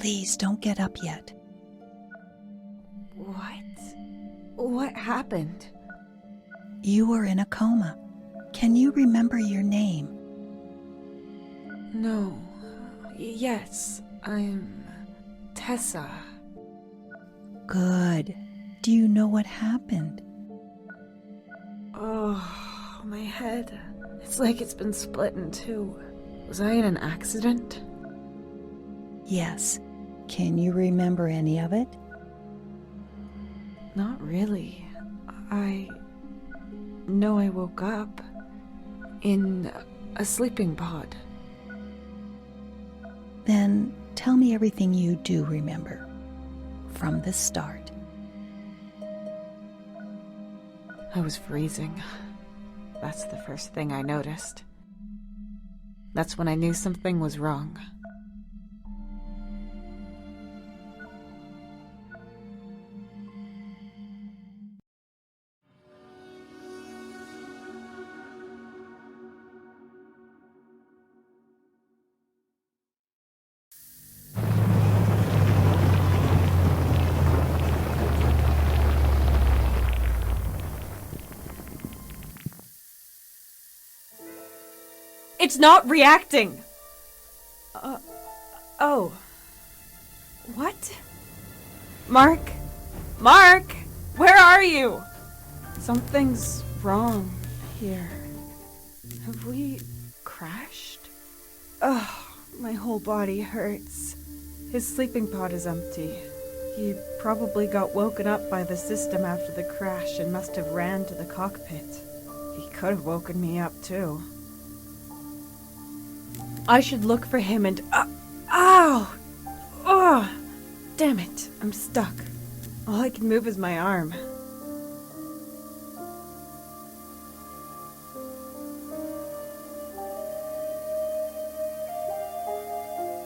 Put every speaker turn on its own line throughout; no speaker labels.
Please don't get up yet.
What? What happened?
You were in a coma. Can you remember your name?
No. Yes, I'm Tessa.
Good. Do you know what happened?
Oh, my head. It's like it's been split in two. Was I in an accident?
Yes. Can you remember any of it?
Not really. I know I woke up in a sleeping pod.
Then tell me everything you do remember, from the start.
I was freezing. That's the first thing I noticed. That's when I knew something was wrong. It's not reacting! Oh. What? Mark? Mark! Where are you? Something's wrong here. Have we crashed? Ugh, my whole body hurts. His sleeping pod is empty. He probably got woken up by the system after the crash and must have ran to the cockpit. He could have woken me up too. I should look for him and... ow! Oh! Damn it, I'm stuck. All I can move is my arm.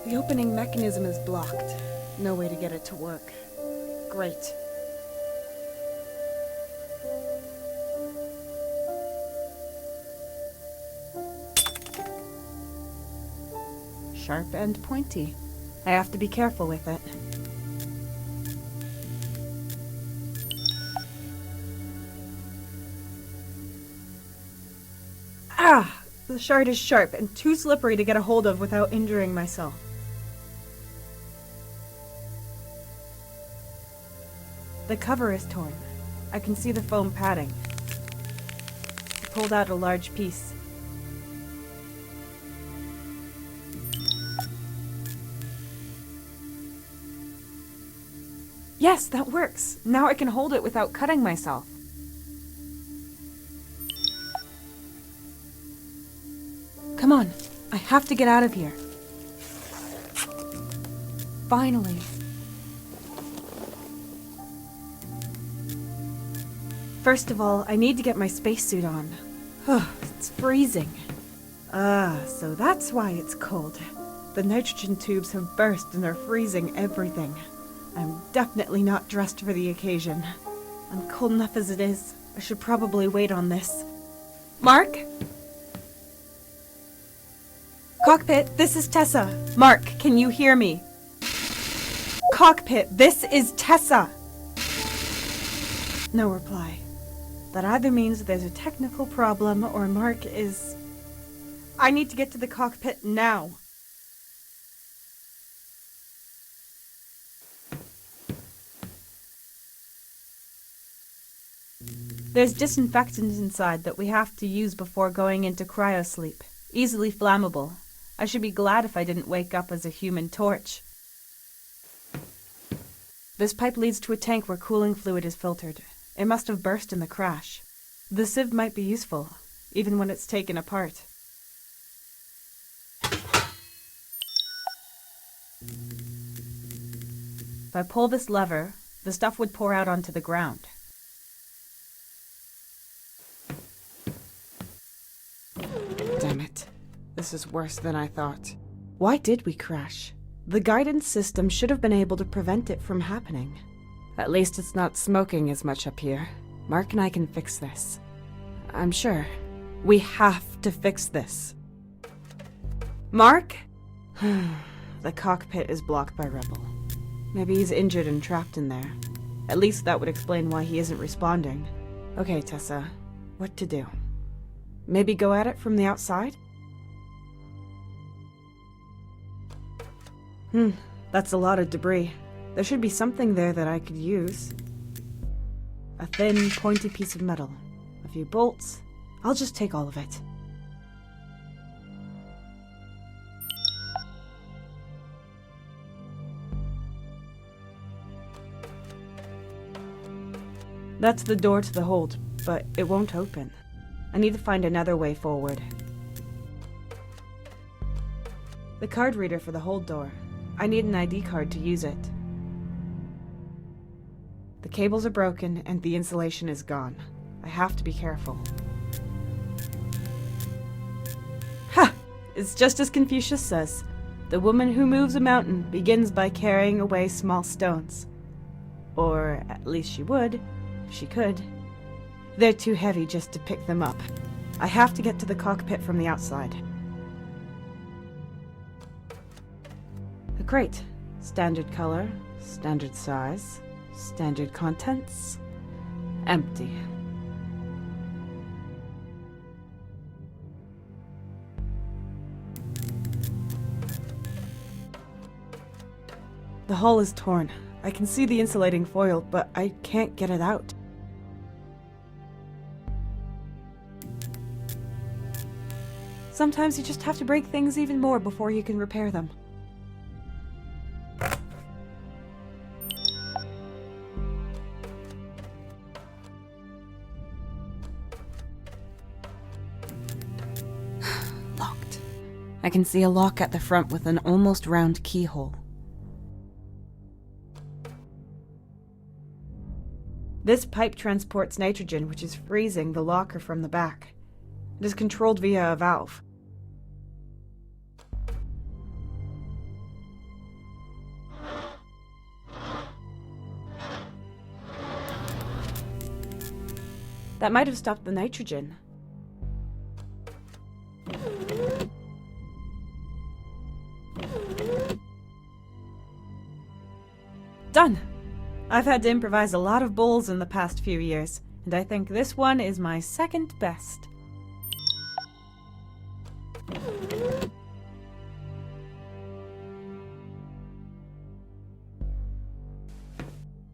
The opening mechanism is blocked. No way to get it to work. Great. Sharp and pointy. I have to be careful with it. Ah! The shard is sharp and too slippery to get a hold of without injuring myself. The cover is torn. I can see the foam padding. I pulled out a large piece. Yes, that works. Now I can hold it without cutting myself. Come on, I have to get out of here. Finally. First of all, I need to get my spacesuit on. It's freezing. So that's why it's cold. The nitrogen tubes have burst and are freezing everything. I'm definitely not dressed for the occasion. I'm cold enough as it is. I should probably wait on this. Mark? Cockpit, this is Tessa. Mark, can you hear me? Cockpit, this is Tessa. No reply. That either means there's a technical problem or Mark is... I need to get to the cockpit now. There's disinfectant inside that we have to use before going into cryosleep. Easily flammable. I should be glad if I didn't wake up as a human torch. This pipe leads to a tank where cooling fluid is filtered. It must have burst in the crash. The sieve might be useful, even when it's taken apart. If I pull this lever, the stuff would pour out onto the ground. Damn it. This is worse than I thought. Why did we crash? The guidance system should have been able to prevent it from happening. At least it's not smoking as much up here. Mark and I can fix this. I'm sure. We have to fix this. Mark? The cockpit is blocked by Rebel. Maybe he's injured and trapped in there. At least that would explain why he isn't responding. Okay, Tessa, what to do? Maybe go at it from the outside? That's a lot of debris. There should be something there that I could use. A thin, pointy piece of metal. A few bolts. I'll just take all of it. That's the door to the hold, but it won't open. I need to find another way forward. The card reader for the hold door. I need an ID card to use it. The cables are broken and the insulation is gone. I have to be careful. Ha! It's just as Confucius says. The woman who moves a mountain begins by carrying away small stones. Or at least she would, if she could. They're too heavy just to pick them up. I have to get to the cockpit from the outside. A crate. Standard color, standard size, standard contents. Empty. The hull is torn. I can see the insulating foil, but I can't get it out. Sometimes you just have to break things even more before you can repair them. Locked. I can see a lock at the front with an almost round keyhole. This pipe transports nitrogen, which is freezing the locker from the back. It is controlled via a valve. That might have stopped the nitrogen. Done! I've had to improvise a lot of bowls in the past few years, and I think this one is my second best.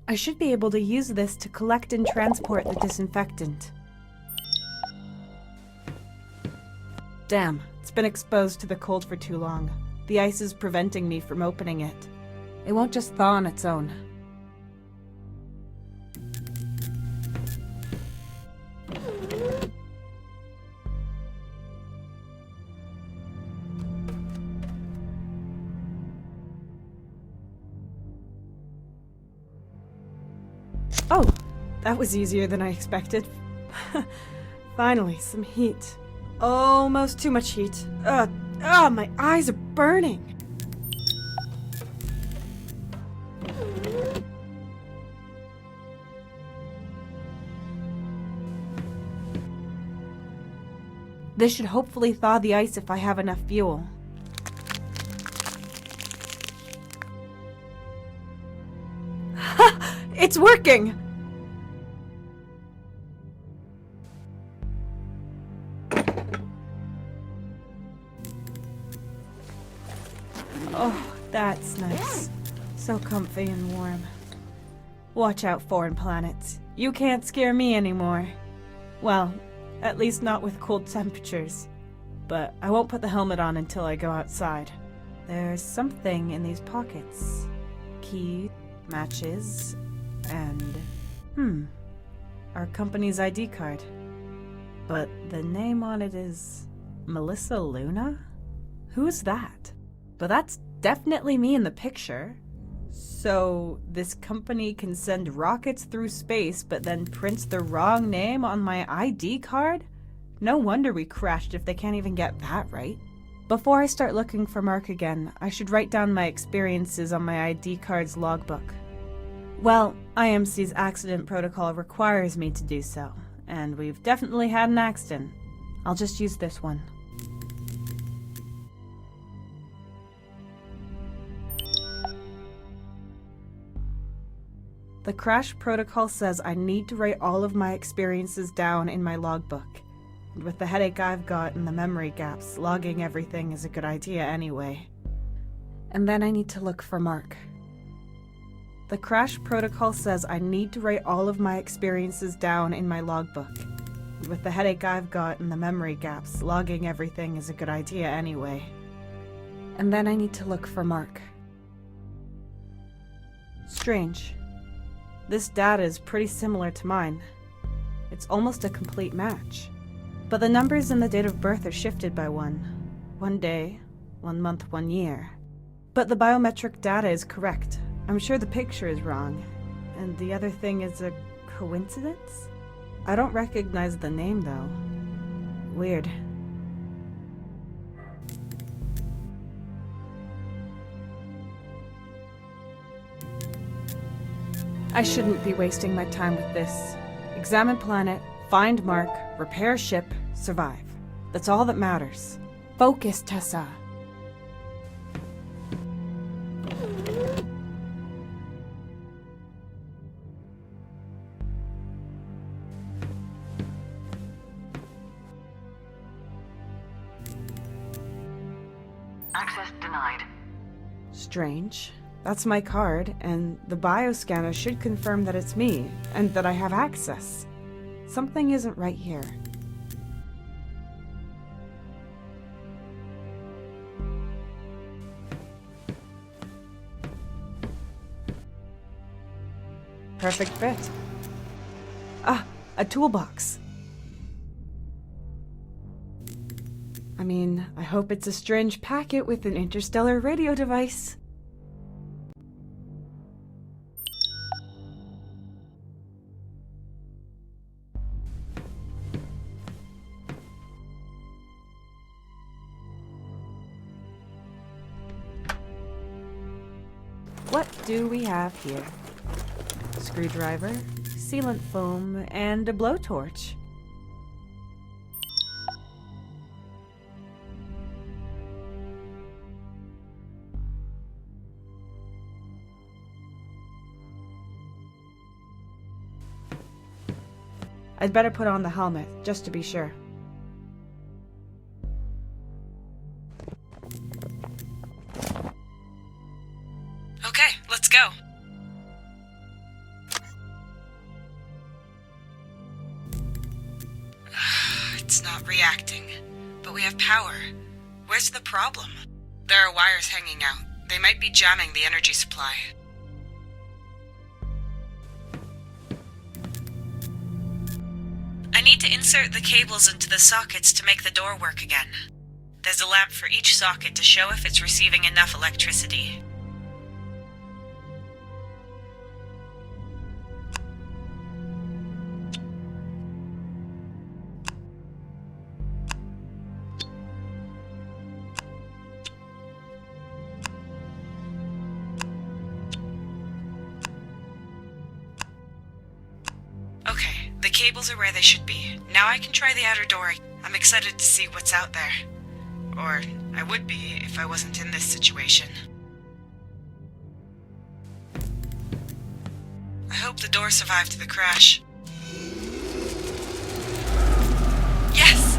I should be able to use this to collect and transport the disinfectant. Damn, it's been exposed to the cold for too long. The ice is preventing me from opening it. It won't just thaw on its own. Oh, that was easier than I expected. Finally, some heat. Almost too much heat. My eyes are burning. This should hopefully thaw the ice if I have enough fuel. Ha! It's working! Oh, that's nice. So comfy and warm. Watch out, foreign planets. You can't scare me anymore. Well, at least not with cold temperatures. But I won't put the helmet on until I go outside. There's something in these pockets. Key, matches, and... our company's ID card. But the name on it is... Melissa Luna? Who's that? But that's definitely me in the picture. So, this company can send rockets through space, but then prints the wrong name on my ID card? No wonder we crashed if they can't even get that right. Before I start looking for Mark again, I should write down my experiences on my ID card's logbook. Well, IMC's accident protocol requires me to do so, and we've definitely had an accident. I'll just use this one. The crash protocol says I need to write all of my experiences down in my logbook. And with the headache I've got and the memory gaps, logging everything is a good idea anyway. And then I need to look for Mark. The crash protocol says I need to write all of my experiences down in my logbook. And with the headache I've got and the memory gaps, logging everything is a good idea anyway. And then I need to look for Mark. Strange. This data is pretty similar to mine. It's almost a complete match. But the numbers and the date of birth are shifted by one. 1 day, 1 month, 1 year. But the biometric data is correct. I'm sure the picture is wrong. And the other thing is a coincidence? I don't recognize the name, though. Weird. I shouldn't be wasting my time with this. Examine planet, find Mark, repair ship, survive. That's all that matters. Focus, Tessa.
Access denied.
Strange. That's my card, and the bioscanner should confirm that it's me, and that I have access. Something isn't right here. Perfect fit. Ah, a toolbox. I mean, I hope it's a strange packet with an interstellar radio device. What do we have here? Screwdriver, sealant foam, and a blowtorch. I'd better put on the helmet, just to be sure.
Okay, let's go. It's not reacting, but we have power. Where's the problem? There are wires hanging out. They might be jamming the energy supply. I need to insert the cables into the sockets to make the door work again. There's a lamp for each socket to show if it's receiving enough electricity. Okay, the cables are where they should be. Now I can try the outer door. I'm excited to see what's out there. Or I would be if I wasn't in this situation. I hope the door survived the crash. Yes!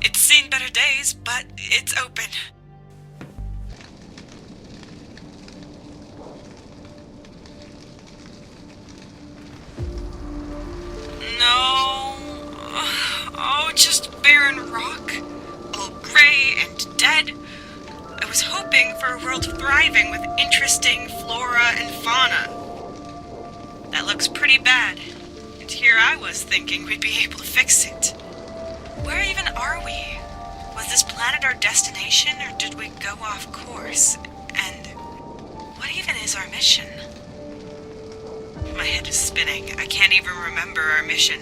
It's seen better days, but it's open. No. Oh, just barren rock. All gray and dead. I was hoping for a world thriving with interesting flora and fauna. That looks pretty bad. And here I was thinking we'd be able to fix it. Where even are we? Was this planet our destination, or did we go off course? And what even is our mission? My head is spinning. I can't even remember our mission.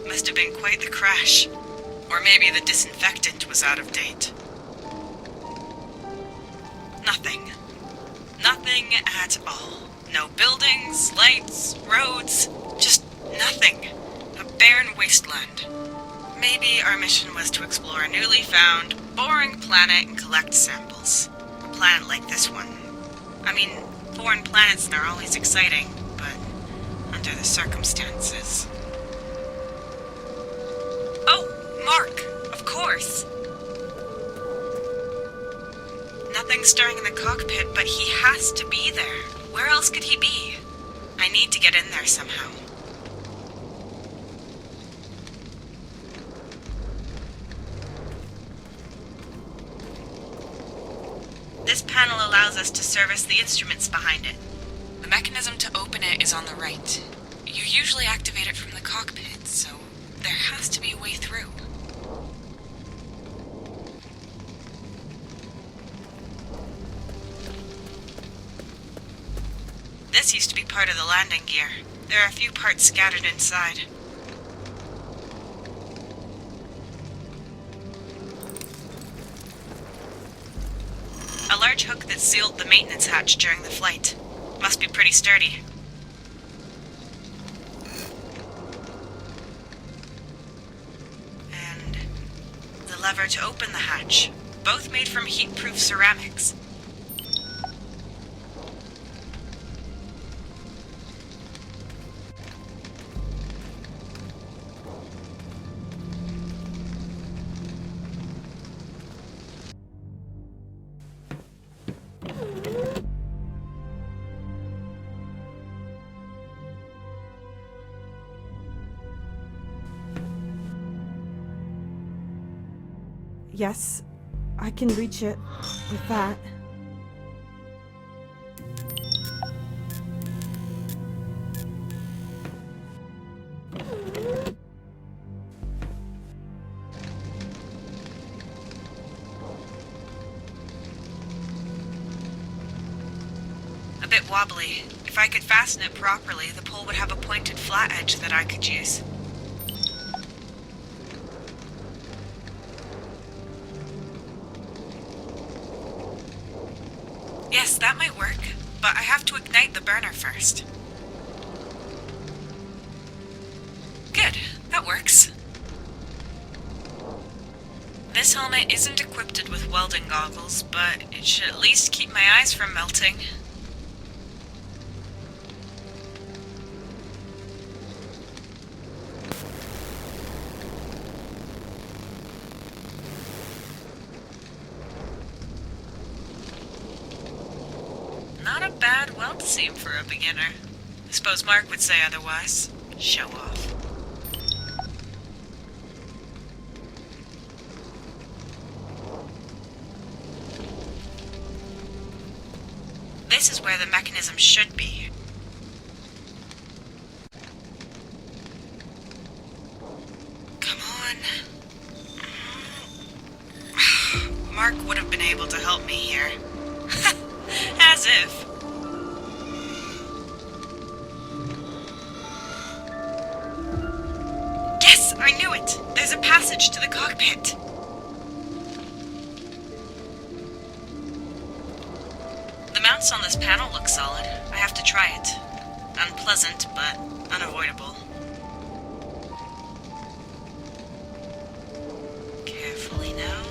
Must have been quite the crash. Or maybe the disinfectant was out of date. Nothing. Nothing at all. No buildings, lights, roads, just nothing. A barren wasteland. Maybe our mission was to explore a newly found, boring planet and collect samples. A planet like this one. I mean, foreign planets are always exciting, but under the circumstances. Oh, Mark, of course. Nothing stirring in the cockpit, but he has to be there. Where else could he be? I need to get in there somehow. This panel allows us to service the instruments behind it. The mechanism to open it is on the right. You usually activate it from the cockpit, so there has to be a way through. This used to be part of the landing gear. There are a few parts scattered inside. A large hook that sealed the maintenance hatch during the flight. Must be pretty sturdy. And the lever to open the hatch. Both made from heat-proof ceramics.
Yes, I can reach it with that.
A bit wobbly. If I could fasten it properly, the pole would have a pointed flat edge that I could use. Yes, that might work, but I have to ignite the burner first. Good, that works. This helmet isn't equipped with welding goggles, but it should at least keep my eyes from melting. Not a bad weld seam for a beginner. I suppose Mark would say otherwise. Show off. This is where the mechanism should be. Come on. Mark would have been able to help me here. As if. Yes, I knew it! There's a passage to the cockpit. The mounts on this panel look solid. I have to try it. Unpleasant, but unavoidable. Carefully now.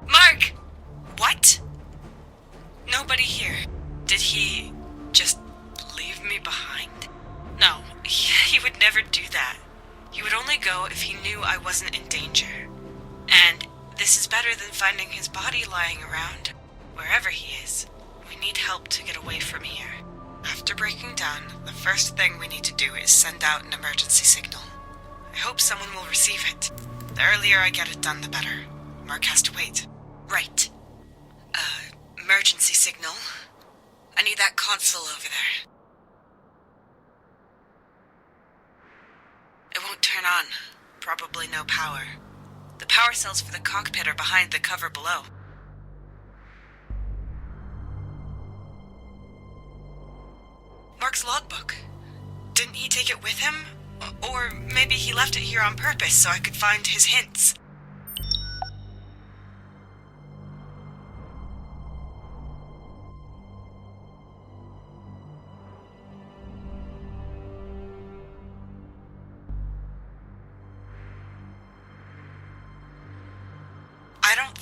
Mark! What? Nobody here. Did he just leave me behind? No, he would never do that. He would only go if he knew I wasn't in danger. And this is better than finding his body lying around. Wherever he is, we need help to get away from here. After breaking down, the first thing we need to do is send out an emergency signal. I hope someone will receive it. The earlier I get it done, the better. Mark has to wait. Right. Emergency signal. I need that console over there. It won't turn on. Probably no power. The power cells for the cockpit are behind the cover below. Mark's logbook. Didn't he take it with him? Or maybe he left it here on purpose so I could find his hints.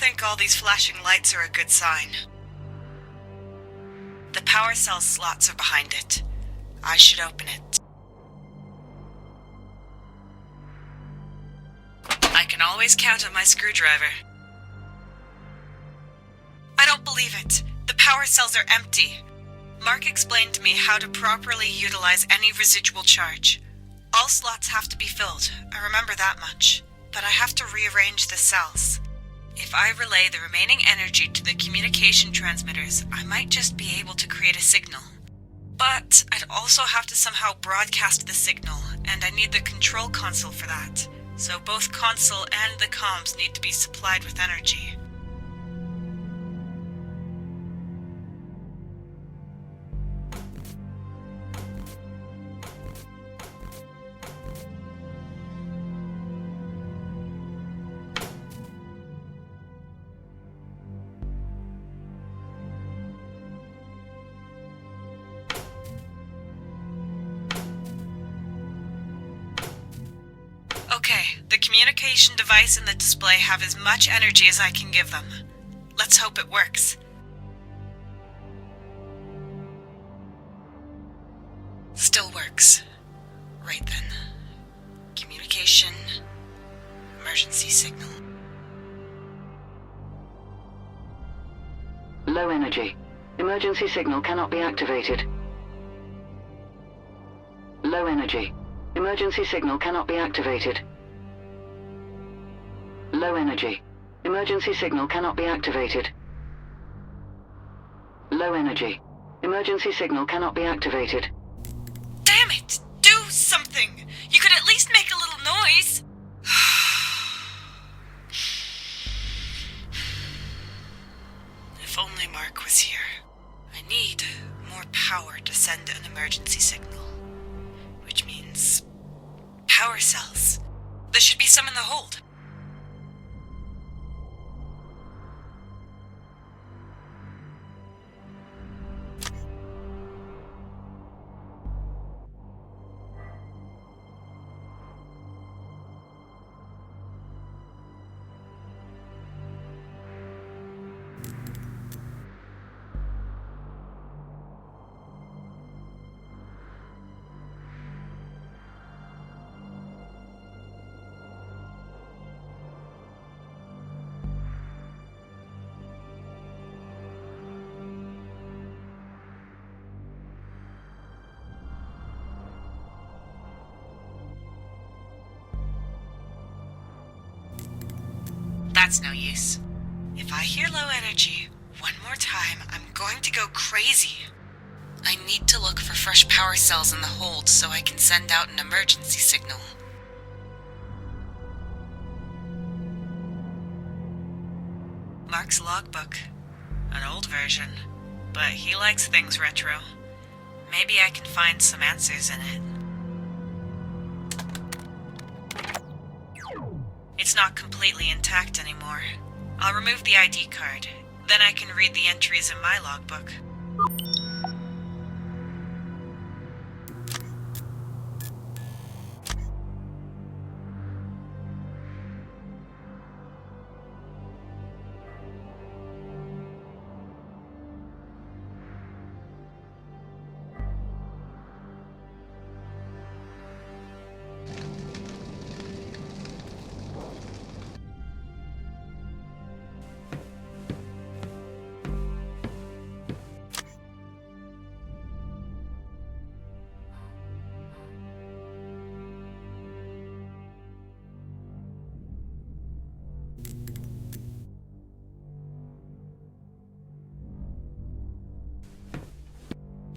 think all these flashing lights are a good sign. The power cell slots are behind it. I should open it. I can always count on my screwdriver. I don't believe it. The power cells are empty. Mark explained to me how to properly utilize any residual charge. All slots have to be filled, I remember that much. But I have to rearrange the cells. If I relay the remaining energy to the communication transmitters, I might just be able to create a signal. But I'd also have to somehow broadcast the signal, and I need the control console for that. So both console and the comms need to be supplied with energy. Okay, the communication device and the display have as much energy as I can give them. Let's hope it works. Still works. Right then. Communication. Emergency signal.
Low energy. Emergency signal cannot be activated. Low energy. Emergency signal cannot be activated. Low energy. Emergency signal cannot be activated. Low energy. Emergency signal cannot be activated.
Damn it! Do something! You could at least make a little noise! If only Mark was here. I need more power to send an emergency signal. Which means power cells. There should be some in the hold. That's no use. If I hear low energy one more time, I'm going to go crazy. I need to look for fresh power cells in the hold so I can send out an emergency signal. Mark's logbook. An old version, but he likes things retro. Maybe I can find some answers in it. It's not completely intact anymore. I'll remove the ID card. Then I can read the entries in my logbook.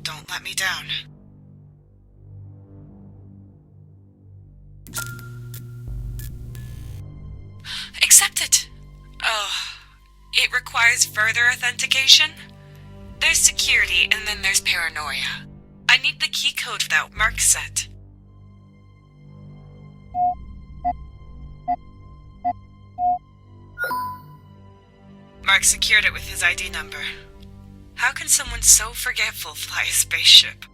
Don't let me down. Accept it! Oh, it requires further authentication? There's security and then there's paranoia. I need the key code that Mark set. Mark secured it with his ID number. How can someone so forgetful fly a spaceship?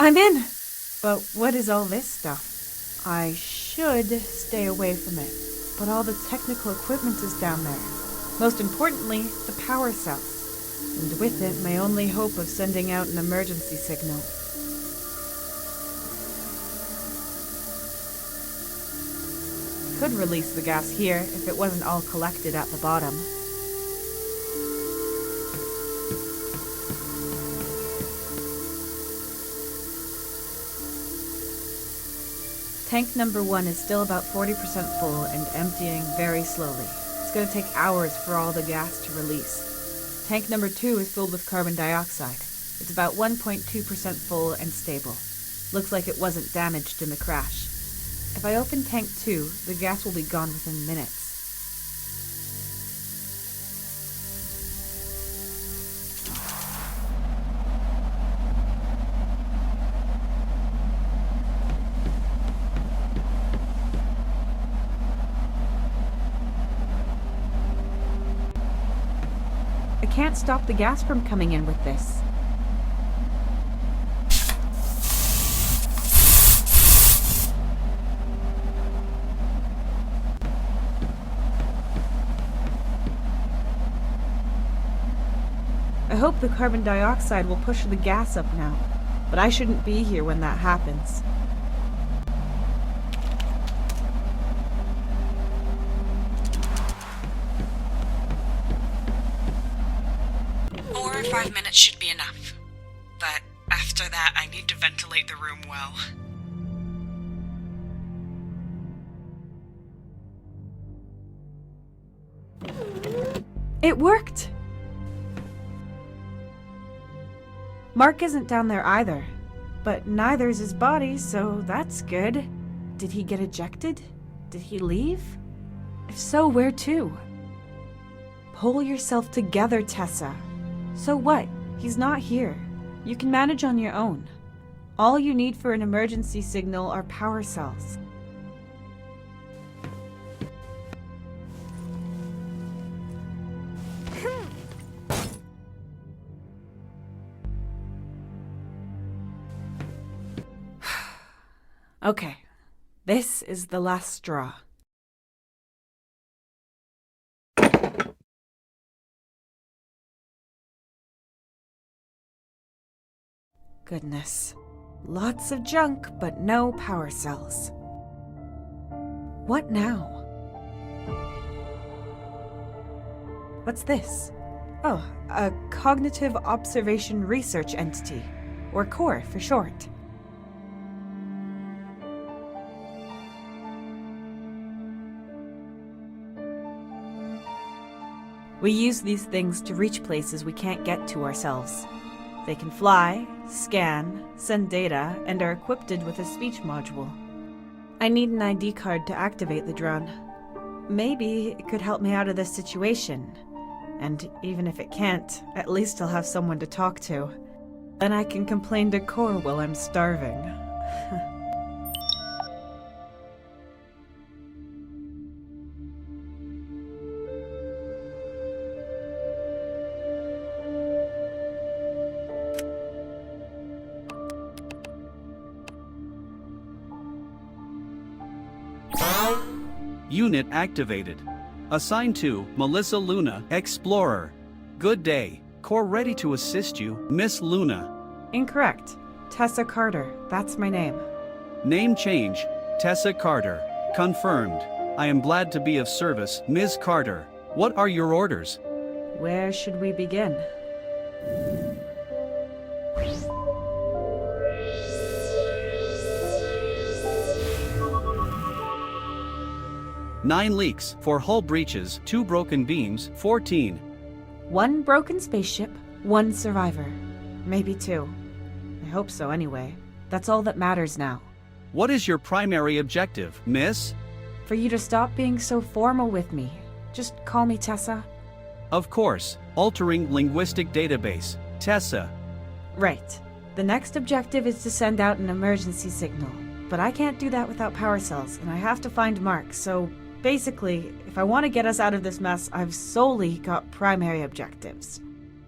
I'm in! But what is all this stuff? I should stay away from it, but all the technical equipment is down there. Most importantly, the power cells, and with it, my only hope of sending out an emergency signal. Could release the gas here if it wasn't all collected at the bottom. Tank number 1 is still about 40% full and emptying very slowly. It's going to take hours for all the gas to release. Tank number 2 is filled with carbon dioxide. It's about 1.2% full and stable. Looks like it wasn't damaged in the crash. If I open tank 2, the gas will be gone within minutes. I can't stop the gas from coming in with this. I hope the carbon dioxide will push the gas up now, but I shouldn't be here when that happens.
Or 5 minutes should be enough. But after that, I need to ventilate the room well.
It worked! Mark isn't down there either, but neither is his body, so that's good. Did he get ejected? Did he leave? If so, where to? Pull yourself together, Tessa. So what? He's not here. You can manage on your own. All you need for an emergency signal are power cells. Okay, this is the last straw. Goodness. Lots of junk, but no power cells. What now? What's this? Oh, a Cognitive Observation Research Entity, or C.O.R.E. for short. We use these things to reach places we can't get to ourselves. They can fly, scan, send data, and are equipped with a speech module. I need an ID card to activate the drone. Maybe it could help me out of this situation. And even if it can't, at least I'll have someone to talk to. Then I can complain to C.O.R.E. while I'm starving.
Unit activated. Assigned to Melissa Luna, Explorer. Good day. C.O.R.E. ready to assist you, Miss Luna.
Incorrect. Tessa Carter, that's my name.
Name change. Tessa Carter. Confirmed. I am glad to be of service, Ms. Carter. What are your orders?
Where should we begin?
Nine leaks, 4 hull breaches, 2 broken beams, 14.
1 broken spaceship, 1 survivor. Maybe 2. I hope so anyway. That's all that matters now.
What is your primary objective, miss?
For you to stop being so formal with me. Just call me Tessa.
Of course. Altering linguistic database. Tessa.
Right. The next objective is to send out an emergency signal. But I can't do that without power cells, and I have to find Mark, so basically, if I want to get us out of this mess, I've solely got primary objectives.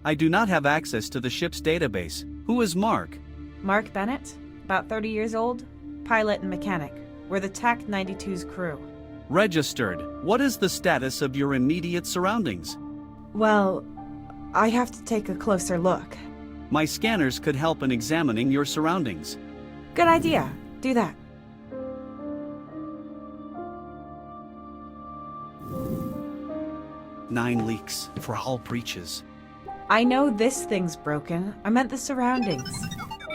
I do not have access to the ship's database. Who is Mark?
Mark Bennett, about 30 years old, pilot and mechanic. We're the TAC-92's crew.
Registered. What is the status of your immediate surroundings?
Well, I have to take a closer look.
My scanners could help in examining your surroundings.
Good idea. Do that.
Nine leaks for hull breaches.
I know this thing's broken. I meant the surroundings.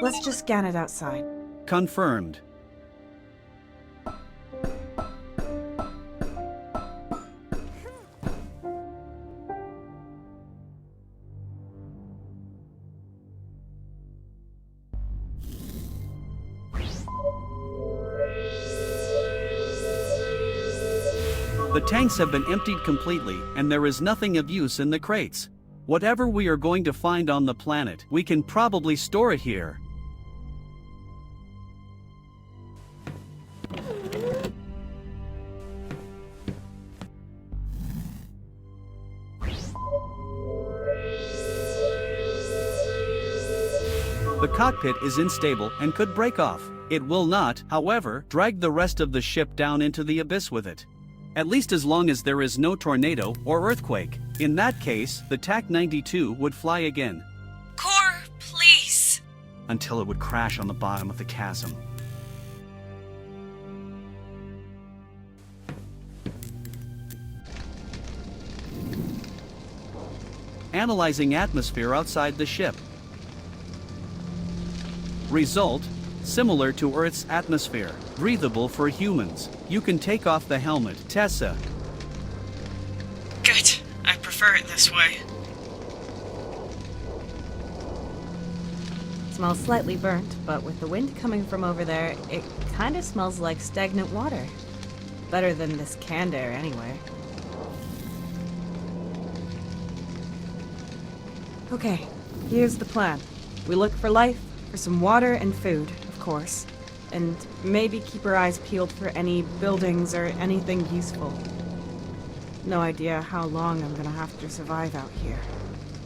Let's just scan it outside.
Confirmed. The tanks have been emptied completely, and there is nothing of use in the crates. Whatever we are going to find on the planet, we can probably store it here. The cockpit is unstable and could break off. It will not, however, drag the rest of the ship down into the abyss with it. At least as long as there is no tornado or earthquake. In that case, the TAC-92 would fly again.
C.O.R.E., please.
Until it would crash on the bottom of the chasm. Analyzing atmosphere outside the ship. Result: similar to Earth's atmosphere, breathable for humans. You can take off the helmet, Tessa.
Good. I prefer it this way.
Smells slightly burnt, but with the wind coming from over there, it kind of smells like stagnant water. Better than this canned air, anyway. Okay, here's the plan. We look for life, for some water and food, of course. And maybe keep our eyes peeled for any buildings or anything useful. No idea how long I'm gonna have to survive out here.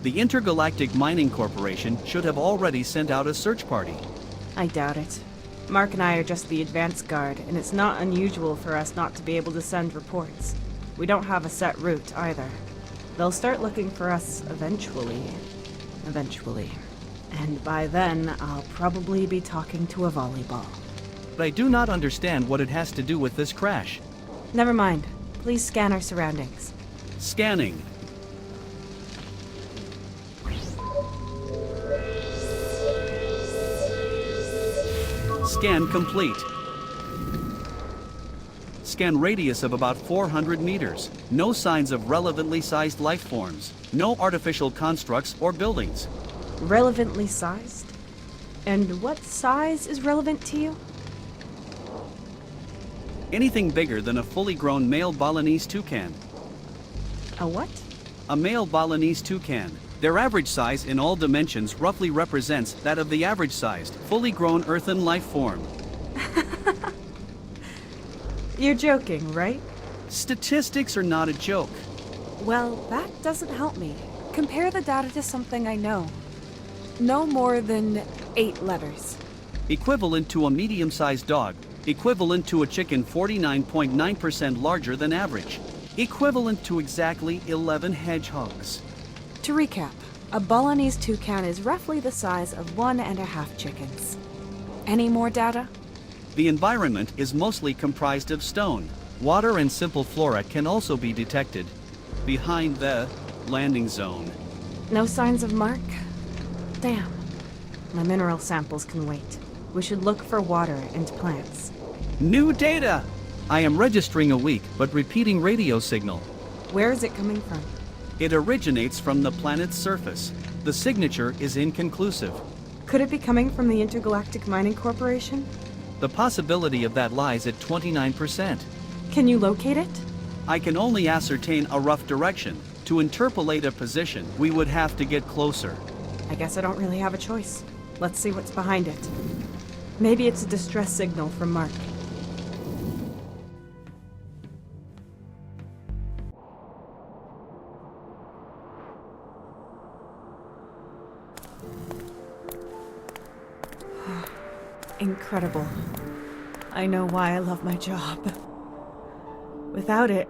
The Intergalactic Mining Corporation should have already sent out a search party.
I doubt it. Mark and I are just the advance guard, and it's not unusual for us not to be able to send reports. We don't have a set route, either. They'll start looking for us eventually. Eventually. And by then, I'll probably be talking to a volleyball.
But I do not understand what it has to do with this crash.
Never mind. Please scan our surroundings.
Scanning. Scan complete. Scan radius of about 400 meters. No signs of relevantly sized life forms. No artificial constructs or buildings.
Relevantly sized? And what size is relevant to you?
Anything bigger than a fully grown male Balinese toucan.
A what?
A male Balinese toucan. Their average size in all dimensions roughly represents that of the average-sized, fully grown earthen life form.
You're joking, right?
Statistics are not a joke.
Well, that doesn't help me. Compare the data to something I know. No more than 8 letters.
Equivalent to a medium-sized dog. Equivalent to a chicken 49.9% larger than average. Equivalent to exactly 11 hedgehogs.
To recap, a Balinese toucan is roughly the size of 1.5 chickens. Any more data?
The environment is mostly comprised of stone. Water and simple flora can also be detected behind the landing zone.
No signs of Mark? Damn. My mineral samples can wait. We should look for water and plants.
New data! I am registering a weak but repeating radio signal.
Where is it coming from?
It originates from the planet's surface. The signature is inconclusive.
Could it be coming from the Intergalactic Mining Corporation?
The possibility of that lies at 29%.
Can you locate it?
I can only ascertain a rough direction. To interpolate a position, we would have to get closer.
I guess I don't really have a choice. Let's see what's behind it. Maybe it's a distress signal from Mark. Incredible. I know why I love my job. Without it,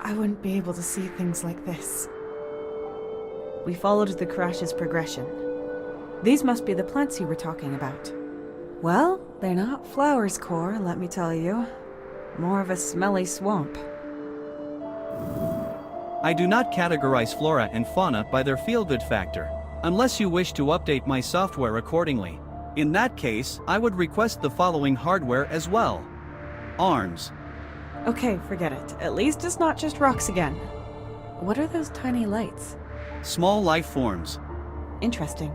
I wouldn't be able to see things like this. We followed the crash's progression. These must be the plants you were talking about. Well, they're not flowers, C.O.R.E., let me tell you. More of a smelly swamp.
I do not categorize flora and fauna by their feel-good factor, unless you wish to update my software accordingly. In that case, I would request the following hardware as well. Arms.
Okay, forget it. At least it's not just rocks again. What are those tiny lights?
Small life forms.
Interesting.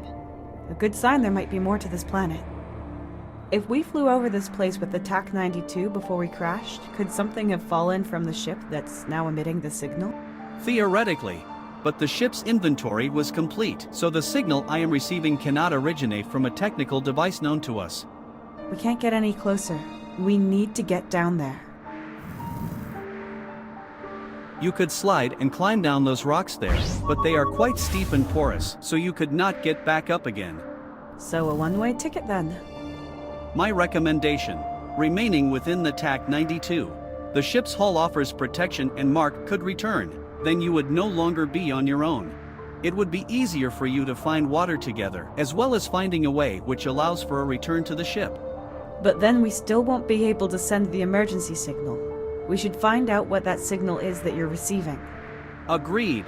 A good sign there might be more to this planet. If we flew over this place with the TAC-92 before we crashed, could something have fallen from the ship that's now emitting the signal?
Theoretically. But the ship's inventory was complete, so the signal I am receiving cannot originate from a technical device known to us.
We can't get any closer. We need to get down there.
You could slide and climb down those rocks there, but they are quite steep and porous, so you could not get back up again.
So a one-way ticket then.
My recommendation: remaining within the TAC-92. The ship's hull offers protection and Mark could return. Then you would no longer be on your own. It would be easier for you to find water together, as well as finding a way which allows for a return to the ship.
But then we still won't be able to send the emergency signal. We should find out what that signal is that you're receiving.
Agreed.